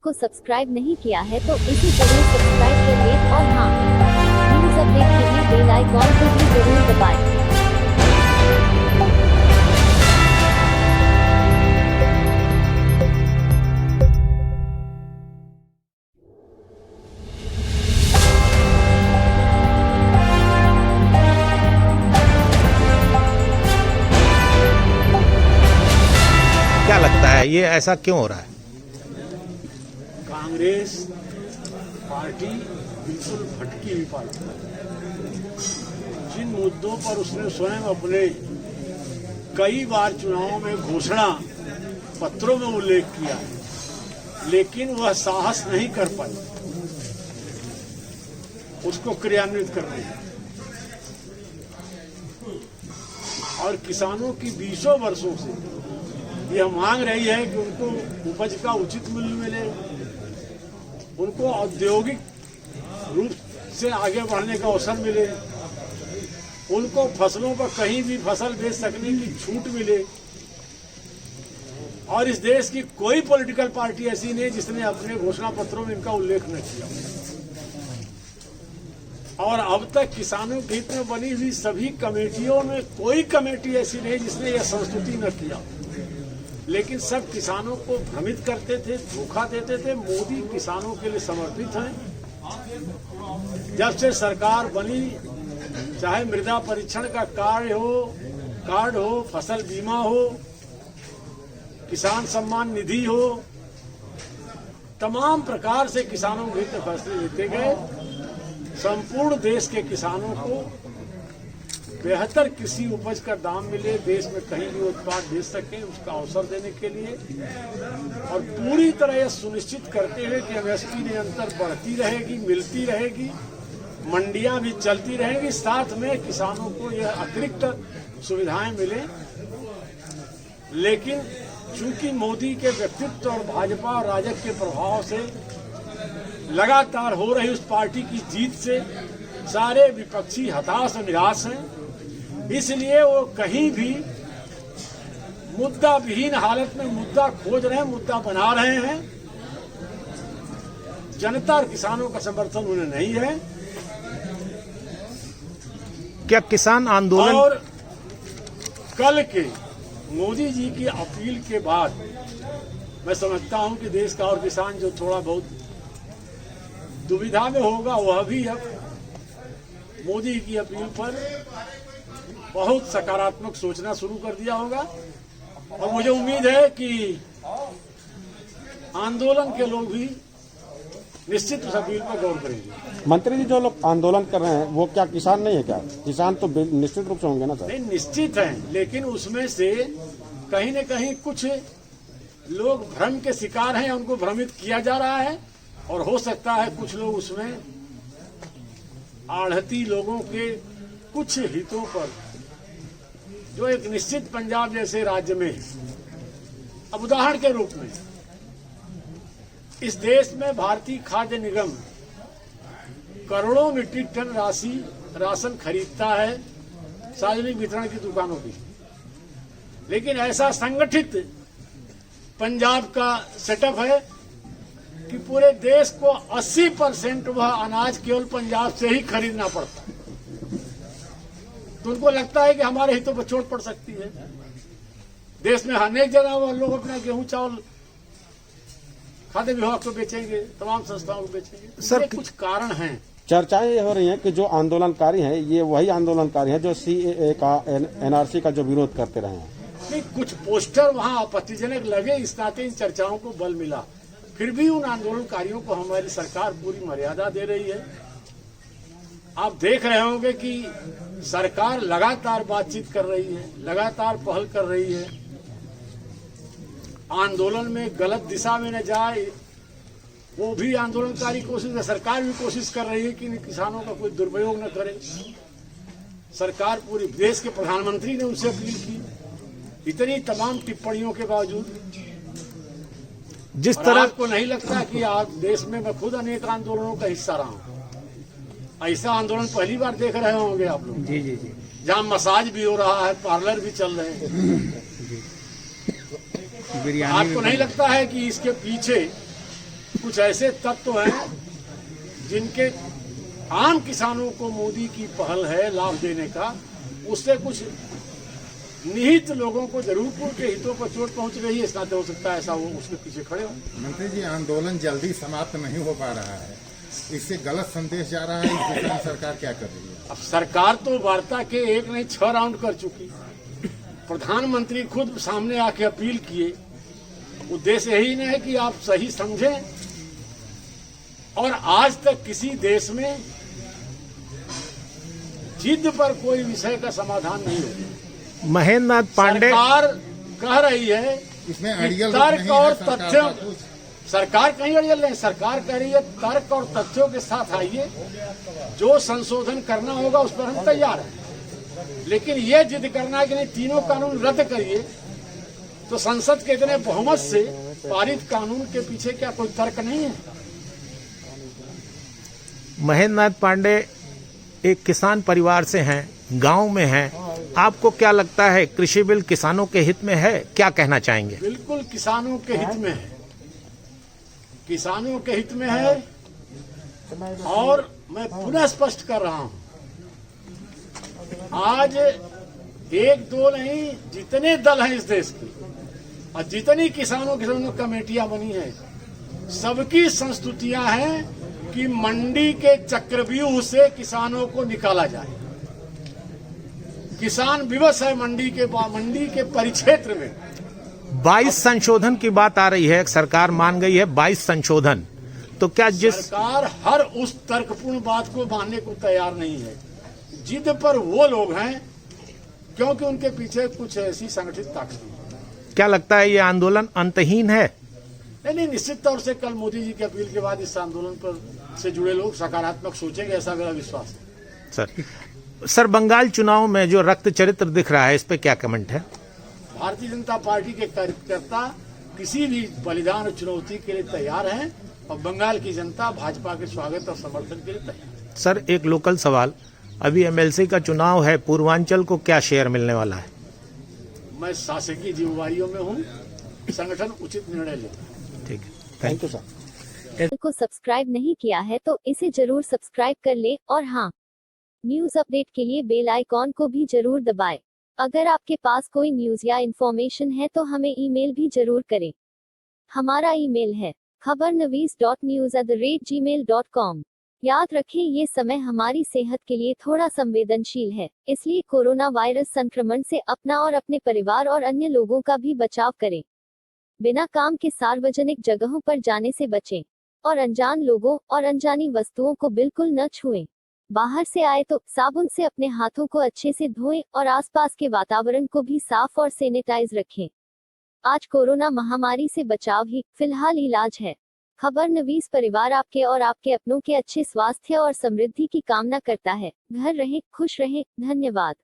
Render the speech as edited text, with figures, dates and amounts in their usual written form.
को सब्सक्राइब नहीं किया है तो इसे जरूर सब्सक्राइब कर ले और हाँ, न्यूज अपडेट के लिए बेल आइकॉन को भी जरूर दबाएं। क्या लगता है ये ऐसा क्यों हो रहा है? कांग्रेस पार्टी बिल्कुल भटकी हुई पार्टी है। जिन मुद्दों पर उसने स्वयं अपने कई बार चुनावों में घोषणा पत्रों में उल्लेख किया है, लेकिन वह साहस नहीं कर पाई उसको क्रियान्वित करने का। और किसानों की 20 वर्षों से यह मांग रही है कि उनको उपज का उचित मूल्य मिले, उनको औद्योगिक रूप से आगे बढ़ने का अवसर मिले, उनको फसलों पर कहीं भी फसल बेच सकने की छूट मिले। और इस देश की कोई पॉलिटिकल पार्टी ऐसी नहीं जिसने अपने घोषणा पत्रों में इनका उल्लेख न किया। और अब तक किसानों के हित में बनी हुई सभी कमेटियों में कोई कमेटी ऐसी नहीं जिसने यह संस्तुति न किया। लेकिन सब किसानों को भ्रमित करते थे, धोखा देते थे। मोदी किसानों के लिए समर्पित हैं। जब से सरकार बनी, चाहे मृदा परीक्षण का कार्ड हो, फसल बीमा हो, किसान सम्मान निधि हो, तमाम प्रकार से किसानों के हित में फैसले लेते गए। संपूर्ण देश के किसानों को बेहतर कृषि उपज का दाम मिले, देश में कहीं भी उत्पाद बेच सके, उसका अवसर देने के लिए और पूरी तरह यह सुनिश्चित करते हुए कि एमएसपी निरंतर बढ़ती रहेगी, मिलती रहेगी, मंडियां भी चलती रहेंगी, साथ में किसानों को यह अतिरिक्त सुविधाएं मिले। लेकिन चूंकि मोदी के व्यक्तित्व और भाजपा और राजग के प्रभाव से लगातार हो रही उस पार्टी की जीत से सारे विपक्षी हताश और निराश हैं। इसलिए वो कहीं भी मुद्दा विहीन हालत में मुद्दा खोज रहे हैं, मुद्दा बना रहे हैं। जनता और किसानों का समर्थन उन्हें नहीं है। क्या किसान आंदोलन और कल के मोदी जी की अपील के बाद मैं समझता हूं कि देश का और किसान जो थोड़ा बहुत दुविधा में होगा, वह भी अब मोदी की अपील पर बहुत सकारात्मक सोचना शुरू कर दिया होगा। और मुझे उम्मीद है कि आंदोलन के लोग भी निश्चित उस अपील पर गौर करेंगे। मंत्री जी, जो लोग आंदोलन कर रहे हैं वो क्या किसान नहीं है? क्या किसान तो निश्चित रूप से होंगे ना सर? नहीं, निश्चित हैं, लेकिन उसमें से कहीं न कहीं कुछ लोग भ्रम के शिकार हैं, उनको भ्रमित किया जा रहा है। और हो सकता है कुछ लोग उसमें आढ़ती लोगों के कुछ हितों पर, जो एक निश्चित पंजाब जैसे राज्य में, अब उदाहरण के रूप में इस देश में भारतीय खाद्य निगम करोड़ों मीट्रिक टन राशन खरीदता है सार्वजनिक वितरण की दुकानों की, लेकिन ऐसा संगठित पंजाब का सेटअप है कि पूरे देश को 80% वह अनाज केवल पंजाब से ही खरीदना पड़ता है। तो उनको लगता है कि हमारे हितों पर चोट पड़ सकती है। देश में अनेक जगह वह लोग अपना गेहूं चावल खाद्य विभाग को बेचेंगे, तमाम संस्थाओं को बेचेंगे। सर, कुछ कारण हैं। चर्चाएं ये हो रही हैं कि जो आंदोलनकारी हैं ये वही आंदोलनकारी हैं जो सीएए का, एनआरसी का जो विरोध करते रहे हैं। नहीं, कुछ पोस्टर वहां आपत्तिजनक लगे, इस नाते इन चर्चाओं को बल मिला। फिर भी उन आंदोलनकारियों को हमारी सरकार पूरी मर्यादा दे रही है। आप देख रहे होंगे कि सरकार लगातार बातचीत कर रही है, लगातार पहल कर रही है। आंदोलन में गलत दिशा में न जाए, वो भी आंदोलनकारी कोशिश है। सरकार भी कोशिश कर रही है कि किसानों का कोई दुरुपयोग न करे। सरकार पूरी, देश के प्रधानमंत्री ने उनसे अपील की। इतनी तमाम टिप्पणियों के बावजूद जिस तरह आपको नहीं लगता कि आज देश में, मैं खुद अनेक आंदोलनों का हिस्सा रहा हूं, ऐसा आंदोलन पहली बार देख रहे होंगे आप लोग। जी जी जी, जहां मसाज भी हो रहा है, पार्लर भी चल रहे हैं। आपको नहीं लगता है कि इसके पीछे कुछ ऐसे तत्व हैं जिनके आम किसानों को मोदी की पहल है लाभ देने का, उससे कुछ निहित लोगों को जरूर उनके हितों पर चोट पहुंच रही है। इस नाते हो सकता है ऐसा वो उसके पीछे खड़े हो। मंत्री जी, आंदोलन जल्दी समाप्त नहीं हो पा रहा है, इससे गलत संदेश जा रहा है। इस दिशा में सरकार क्या कर रही है? अब सरकार तो वार्ता के 1 नहीं 6 राउंड कर चुकी। प्रधानमंत्री खुद सामने आके अपील किए। उद्देश्य यही नहीं है कि आप सही समझें, और आज तक किसी देश में जिद पर कोई विषय का समाधान नहीं हो। महेंद्र नाथ पांडे सरकार कह रही है इसमें कि अड़ियल तर्क नहीं और है सरकार तथ्यों, का कुछ। सरकार कहीं अड़ियल नहीं, सरकार कह रही है तर्क और तथ्यों के साथ आइए, जो संशोधन करना होगा उस पर हम तैयार हैं। लेकिन ये जिद करना है कि नहीं तीनों कानून रद्द करिए, तो संसद के इतने बहुमत से पारित कानून के पीछे क्या कोई तर्क नहीं है? महेंद्र नाथ पांडे एक किसान परिवार से हैं, गांव में हैं। आपको क्या लगता है कृषि बिल किसानों के हित में है? क्या कहना चाहेंगे? बिल्कुल किसानों के हित में है, किसानों के हित में है। और मैं पुनः स्पष्ट कर रहा हूं, आज 1-2 नहीं, जितने दल हैं इस देश के और जितनी किसानों की कमेटियां बनी हैं, सबकी संस्तुतियां हैं कि मंडी के चक्रव्यूह से किसानों को निकाला जाए। किसान विवश है मंडी के परिक्षेत्र में। 22 संशोधन की बात आ रही है, सरकार मान गई है 22 संशोधन। तो क्या सरकार हर उस तर्कपूर्ण बात को मानने को तैयार नहीं है। जिद पर वो लोग हैं क्योंकि उनके पीछे कुछ ऐसी संगठित ताकत है। क्या लगता है ये आंदोलन अंतहीन है? नहीं, निश्चित तौर से कल मोदी जी की अपील के बाद इस आंदोलन पर से जुड़े लोग सकारात्मक सोचेंगे, ऐसा मेरा विश्वास है। सर बंगाल चुनाव में जो रक्त चरित्र दिख रहा है, इस पे क्या कमेंट है? भारतीय जनता पार्टी के कार्यकर्ता किसी भी बलिदान और चुनौती के लिए तैयार हैं और बंगाल की जनता भाजपा के स्वागत और समर्थन के लिए तैयार है। सर एक लोकल सवाल, अभी एमएलसी का चुनाव है, पूर्वांचल को क्या शेयर मिलने वाला है? मैं शासकीय जिम्मेवारियों में हूँ, संगठन उचित निर्णय लेगा। ठीक है, थैंक यू सर। चैनल को सब्सक्राइब नहीं किया है तो इसे जरूर सब्सक्राइब कर ले, और हाँ, न्यूज अपडेट के लिए बेल आइकॉन को भी जरूर दबाएं। अगर आपके पास कोई न्यूज या इन्फॉर्मेशन है तो हमें ईमेल भी जरूर करें। हमारा ईमेल है khabarnavees.news@gmail.com। याद रखें, ये समय हमारी सेहत के लिए थोड़ा संवेदनशील है, इसलिए कोरोना वायरस संक्रमण से अपना और अपने परिवार और अन्य लोगों का भी बचाव करें। बिना काम के सार्वजनिक जगहों पर जाने से बचें और अनजान लोगों और अनजानी वस्तुओं को बिल्कुल न छुएं। बाहर से आए तो साबुन से अपने हाथों को अच्छे से धोएं और आसपास के वातावरण को भी साफ और सैनिटाइज रखें। आज कोरोना महामारी से बचाव ही फिलहाल इलाज है। खबरनवीस परिवार आपके और आपके अपनों के अच्छे स्वास्थ्य और समृद्धि की कामना करता है। घर रहें, खुश रहें। धन्यवाद।